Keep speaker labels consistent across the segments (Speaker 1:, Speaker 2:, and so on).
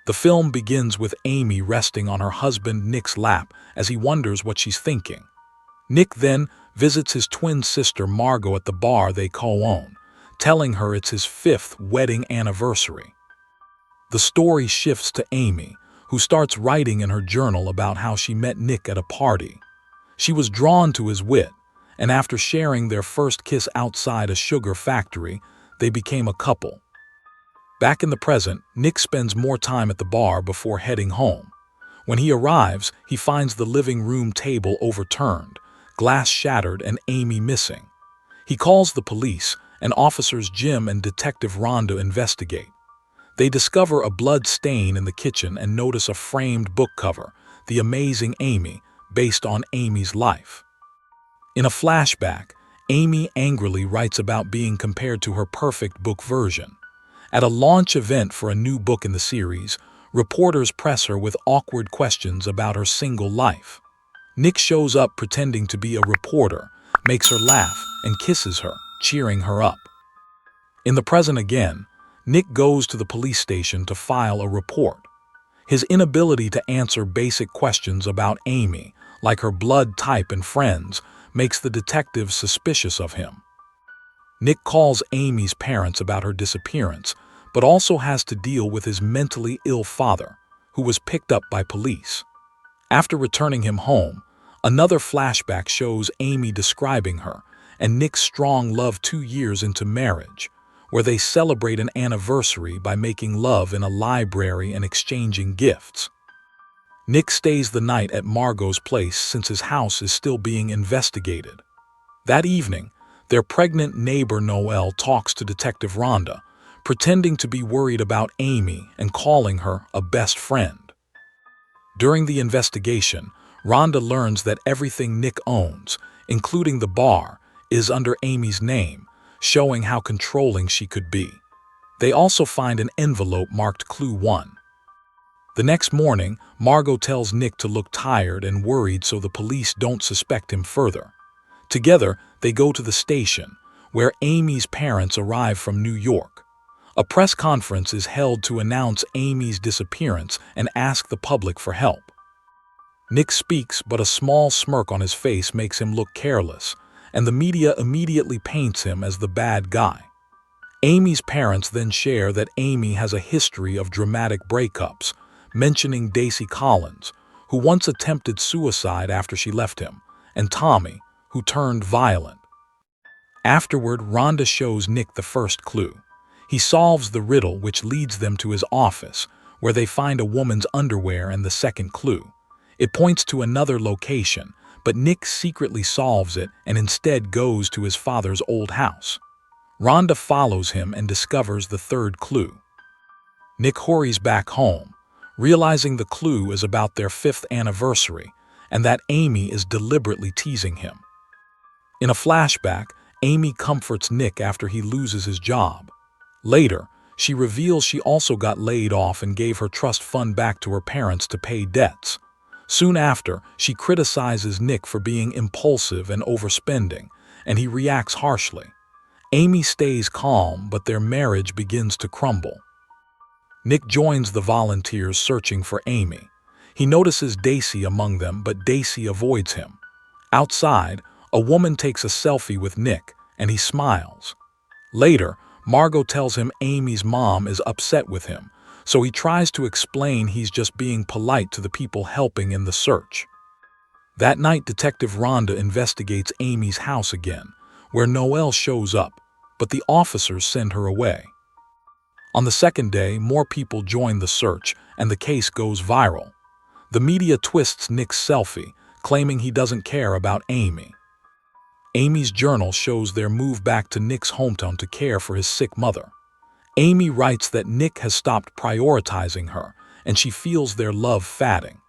Speaker 1: The film begins with Amy resting on her husband Nick's lap as he wonders what she's thinking. Nick then visits his twin sister Margot at the bar they co-own, telling her it's his 5th wedding anniversary. The story shifts to Amy, who starts writing in her journal about how she met Nick at a party. She was drawn to his wit, and after sharing their first kiss outside a sugar factory, they became a couple. Back in the present, Nick spends more time at the bar before heading home. When he arrives, he finds the living room table overturned, glass shattered, and Amy missing. He calls the police, and officers Jim and Detective Rhonda investigate. They discover a blood stain in the kitchen and notice a framed book cover, The Amazing Amy, based on Amy's life. In a flashback, Amy angrily writes about being compared to her perfect book version. At a launch event for a new book in the series, reporters press her with awkward questions about her single life. Nick shows up pretending to be a reporter, makes her laugh, and kisses her, cheering her up. In the present again, Nick goes to the police station to file a report. His inability to answer basic questions about Amy, like her blood type and friends, makes the detectives suspicious of him. Nick calls Amy's parents about her disappearance, but also has to deal with his mentally ill father, who was picked up by police. After returning him home, another flashback shows Amy describing her and Nick's strong love 2 years into marriage, where they celebrate an anniversary by making love in a library and exchanging gifts. Nick stays the night at Margot's place since his house is still being investigated. That evening, their pregnant neighbor Noelle talks to Detective Rhonda, pretending to be worried about Amy and calling her a best friend. During the investigation, Rhonda learns that everything Nick owns, including the bar, is under Amy's name, showing how controlling she could be. They also find an envelope marked Clue 1. The next morning, Margot tells Nick to look tired and worried so the police don't suspect him further. Together, they go to the station, where Amy's parents arrive from New York. A press conference is held to announce Amy's disappearance and ask the public for help. Nick speaks, but a small smirk on his face makes him look careless, and the media immediately paints him as the bad guy. Amy's parents then share that Amy has a history of dramatic breakups, mentioning Daisy Collins, who once attempted suicide after she left him, and Tommy, who turned violent. Afterward, Rhonda shows Nick the first clue. He solves the riddle, which leads them to his office, where they find a woman's underwear and the second clue. It points to another location, but Nick secretly solves it and instead goes to his father's old house. Rhonda follows him and discovers the third clue. Nick hurries back home, realizing the clue is about their 5th anniversary and that Amy is deliberately teasing him. In a flashback, Amy comforts Nick after he loses his job. Later, she reveals she also got laid off and gave her trust fund back to her parents to pay debts. Soon after, she criticizes Nick for being impulsive and overspending, and he reacts harshly. Amy stays calm, but their marriage begins to crumble. Nick joins the volunteers searching for Amy. He notices Daisy among them, but Daisy avoids him. Outside, a woman takes a selfie with Nick, and he smiles. Later, Margot tells him Amy's mom is upset with him, so he tries to explain he's just being polite to the people helping in the search. That night, Detective Rhonda investigates Amy's house again, where Noelle shows up, but the officers send her away. On the second day, more people join the search, and the case goes viral. The media twists Nick's selfie, claiming he doesn't care about Amy. Amy's journal shows their move back to Nick's hometown to care for his sick mother. Amy writes that Nick has stopped prioritizing her, and she feels their love fading.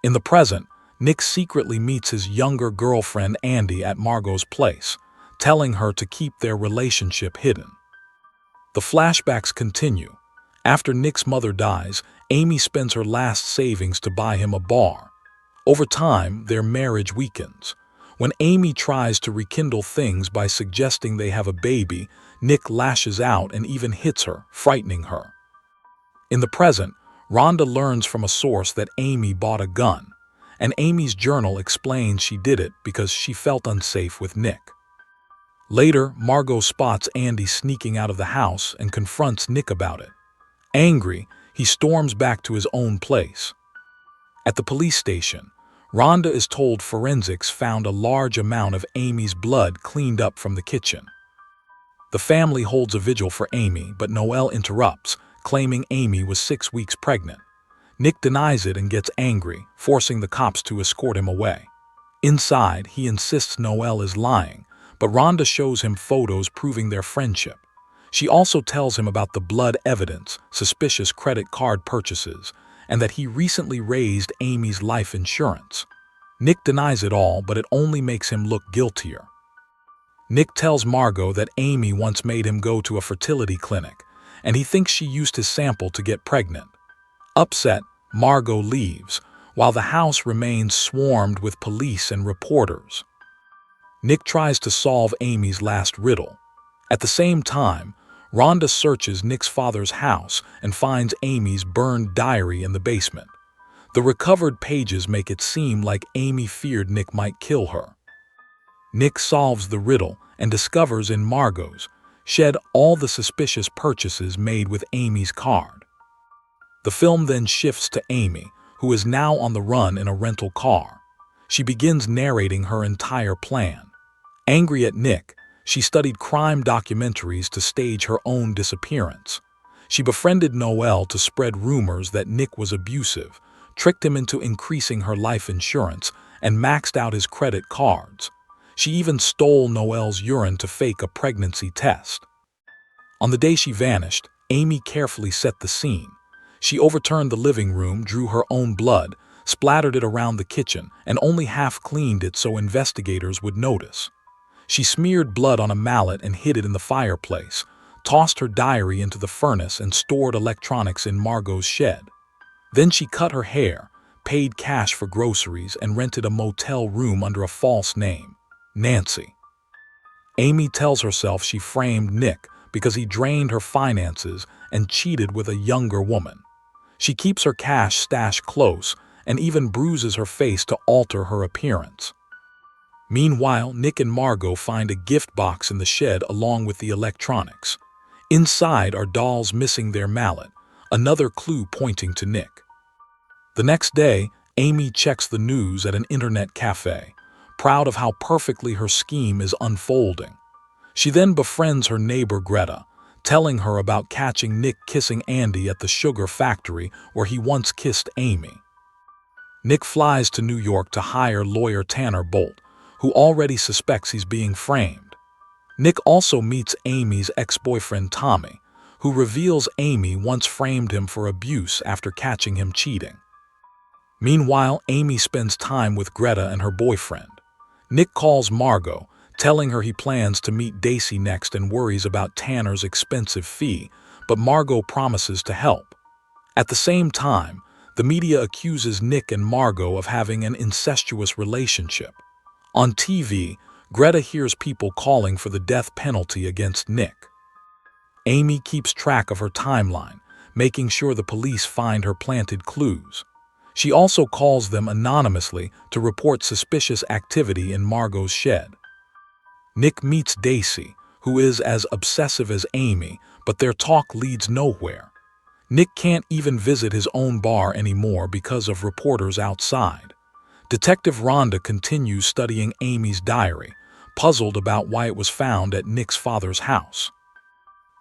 Speaker 1: In the present, Nick secretly meets his younger girlfriend Andy at Margot's place, telling her to keep their relationship hidden. The flashbacks continue. After Nick's mother dies, Amy spends her last savings to buy him a bar. Over time, their marriage weakens. When Amy tries to rekindle things by suggesting they have a baby, Nick lashes out and even hits her, frightening her. In the present, Rhonda learns from a source that Amy bought a gun, and Amy's journal explains she did it because she felt unsafe with Nick. Later, Margot spots Andy sneaking out of the house and confronts Nick about it. Angry, he storms back to his own place. At the police station, Rhonda is told forensics found a large amount of Amy's blood cleaned up from the kitchen. The family holds a vigil for Amy, but Noel interrupts, claiming Amy was 6 weeks pregnant. Nick denies it and gets angry, forcing the cops to escort him away. Inside, he insists Noel is lying, but Rhonda shows him photos proving their friendship. She also tells him about the blood evidence, suspicious credit card purchases, and that he recently raised Amy's life insurance. Nick denies it all, but it only makes him look guiltier. Nick tells Margot that Amy once made him go to a fertility clinic, and he thinks she used his sample to get pregnant. Upset, Margot leaves, while the house remains swarmed with police and reporters. Nick tries to solve Amy's last riddle. At the same time, Rhonda searches Nick's father's house and finds Amy's burned diary in the basement. The recovered pages make it seem like Amy feared Nick might kill her. Nick solves the riddle and discovers in Margot's shed all the suspicious purchases made with Amy's card. The film then shifts to Amy, who is now on the run in a rental car. She begins narrating her entire plan. Angry at Nick, she studied crime documentaries to stage her own disappearance. She befriended Noel to spread rumors that Nick was abusive, tricked him into increasing her life insurance, and maxed out his credit cards. She even stole Noel's urine to fake a pregnancy test. On the day she vanished, Amy carefully set the scene. She overturned the living room, drew her own blood, splattered it around the kitchen, and only half cleaned it so investigators would notice. She smeared blood on a mallet and hid it in the fireplace, tossed her diary into the furnace, and stored electronics in Margot's shed. Then she cut her hair, paid cash for groceries, and rented a motel room under a false name, Nancy. Amy tells herself she framed Nick because he drained her finances and cheated with a younger woman. She keeps her cash stash close and even bruises her face to alter her appearance. Meanwhile, Nick and Margot find a gift box in the shed along with the electronics. Inside are dolls missing their mallet, another clue pointing to Nick. The next day, Amy checks the news at an internet cafe, proud of how perfectly her scheme is unfolding. She then befriends her neighbor Greta, telling her about catching Nick kissing Andy at the sugar factory where he once kissed Amy. Nick flies to New York to hire lawyer Tanner Bolt, who already suspects he's being framed. Nick also meets Amy's ex-boyfriend Tommy, who reveals Amy once framed him for abuse after catching him cheating. Meanwhile, Amy spends time with Greta and her boyfriend. Nick calls Margot, telling her he plans to meet Daisy next and worries about Tanner's expensive fee, but Margot promises to help. At the same time, the media accuses Nick and Margot of having an incestuous relationship. On TV, Greta hears people calling for the death penalty against Nick. Amy keeps track of her timeline, making sure the police find her planted clues. She also calls them anonymously to report suspicious activity in Margot's shed. Nick meets Daisy, who is as obsessive as Amy, but their talk leads nowhere. Nick can't even visit his own bar anymore because of reporters outside. Detective Rhonda continues studying Amy's diary, puzzled about why it was found at Nick's father's house.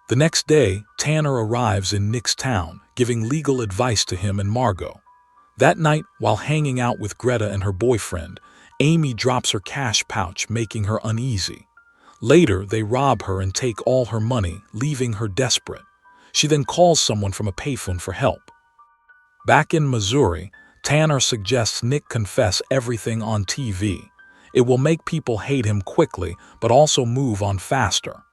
Speaker 1: The next day, Tanner arrives in Nick's town, giving legal advice to him and Margot. That night, while hanging out with Greta and her boyfriend, Amy drops her cash pouch, making her uneasy. Later, they rob her and take all her money, leaving her desperate. She then calls someone from a payphone for help. Back in Missouri, Tanner suggests Nick confess everything on TV. It will make people hate him quickly, but also move on faster.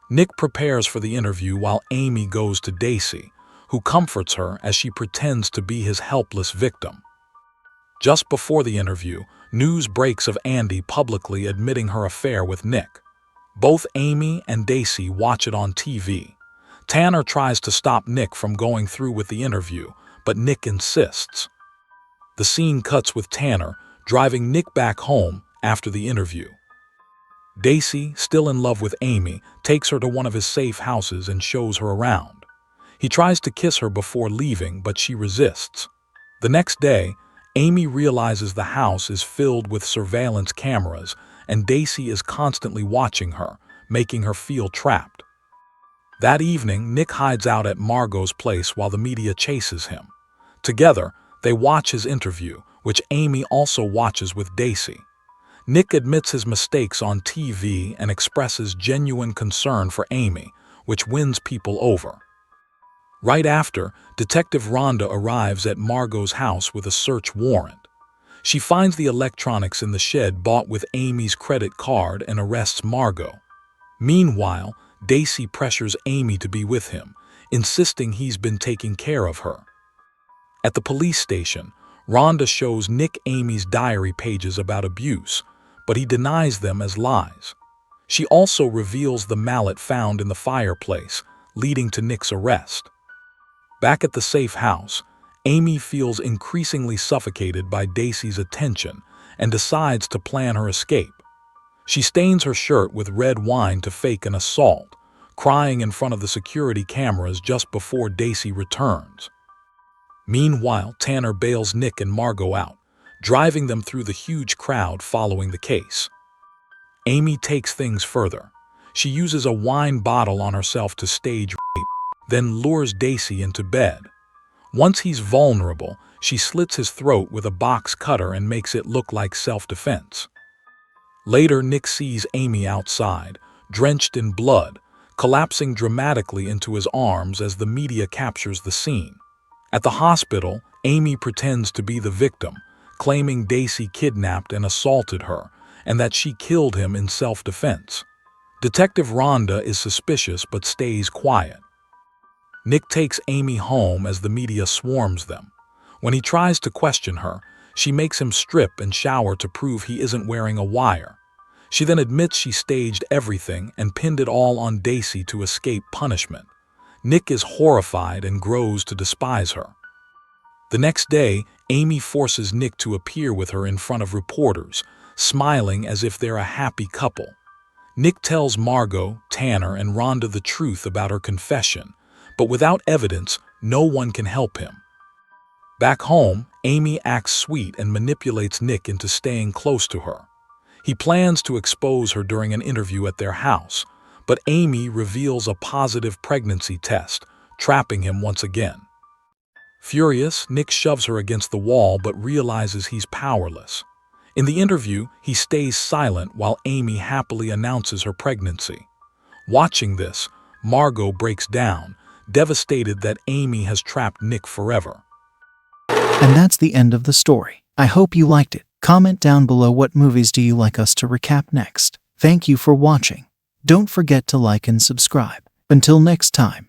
Speaker 1: Nick prepares for the interview while Amy goes to Daisy, who comforts her as she pretends to be his helpless victim. Just before the interview, news breaks of Andy publicly admitting her affair with Nick. Both Amy and Daisy watch it on TV. Tanner tries to stop Nick from going through with the interview, but Nick insists. The scene cuts with Tanner driving Nick back home after the interview. Daisy, still in love with Amy, takes her to one of his safe houses and shows her around. He tries to kiss her before leaving, but she resists. The next day, Amy realizes the house is filled with surveillance cameras and Daisy is constantly watching her, making her feel trapped. That evening, Nick hides out at Margot's place while the media chases him. Together, they watch his interview, which Amy also watches with Daisy. Nick admits his mistakes on TV and expresses genuine concern for Amy, which wins people over. Right after, Detective Rhonda arrives at Margot's house with a search warrant. She finds the electronics in the shed bought with Amy's credit card and arrests Margot. Meanwhile, Daisy pressures Amy to be with him, insisting he's been taking care of her. At the police station, Rhonda shows Nick Amy's diary pages about abuse, but he denies them as lies. She also reveals the mallet found in the fireplace, leading to Nick's arrest. Back at the safe house, Amy feels increasingly suffocated by Daisy's attention and decides to plan her escape. She stains her shirt with red wine to fake an assault, crying in front of the security cameras just before Daisy returns. Meanwhile, Tanner bails Nick and Margot out, driving them through the huge crowd following the case. Amy takes things further. She uses a wine bottle on herself to stage rape, then lures Daisy into bed. Once he's vulnerable, she slits his throat with a box cutter and makes it look like self-defense. Later, Nick sees Amy outside, drenched in blood, collapsing dramatically into his arms as the media captures the scene. At the hospital, Amy pretends to be the victim, claiming Daisy kidnapped and assaulted her, and that she killed him in self-defense. Detective Rhonda is suspicious but stays quiet. Nick takes Amy home as the media swarms them. When he tries to question her, she makes him strip and shower to prove he isn't wearing a wire. She then admits she staged everything and pinned it all on Daisy to escape punishment. Nick is horrified and grows to despise her. The next day, Amy forces Nick to appear with her in front of reporters, smiling as if they're a happy couple. Nick tells Margot, Tanner, and Rhonda the truth about her confession, but without evidence, no one can help him. Back home, Amy acts sweet and manipulates Nick into staying close to her. He plans to expose her during an interview at their house, but Amy reveals a positive pregnancy test, trapping him once again. Furious, Nick shoves her against the wall but realizes he's powerless. In the interview, he stays silent while Amy happily announces her pregnancy. Watching this, Margot breaks down, devastated that Amy has trapped Nick forever.
Speaker 2: And that's the end of the story. I hope you liked it. Comment down below what movies do you like us to recap next. Thank you for watching. Don't forget to like and subscribe. Until next time.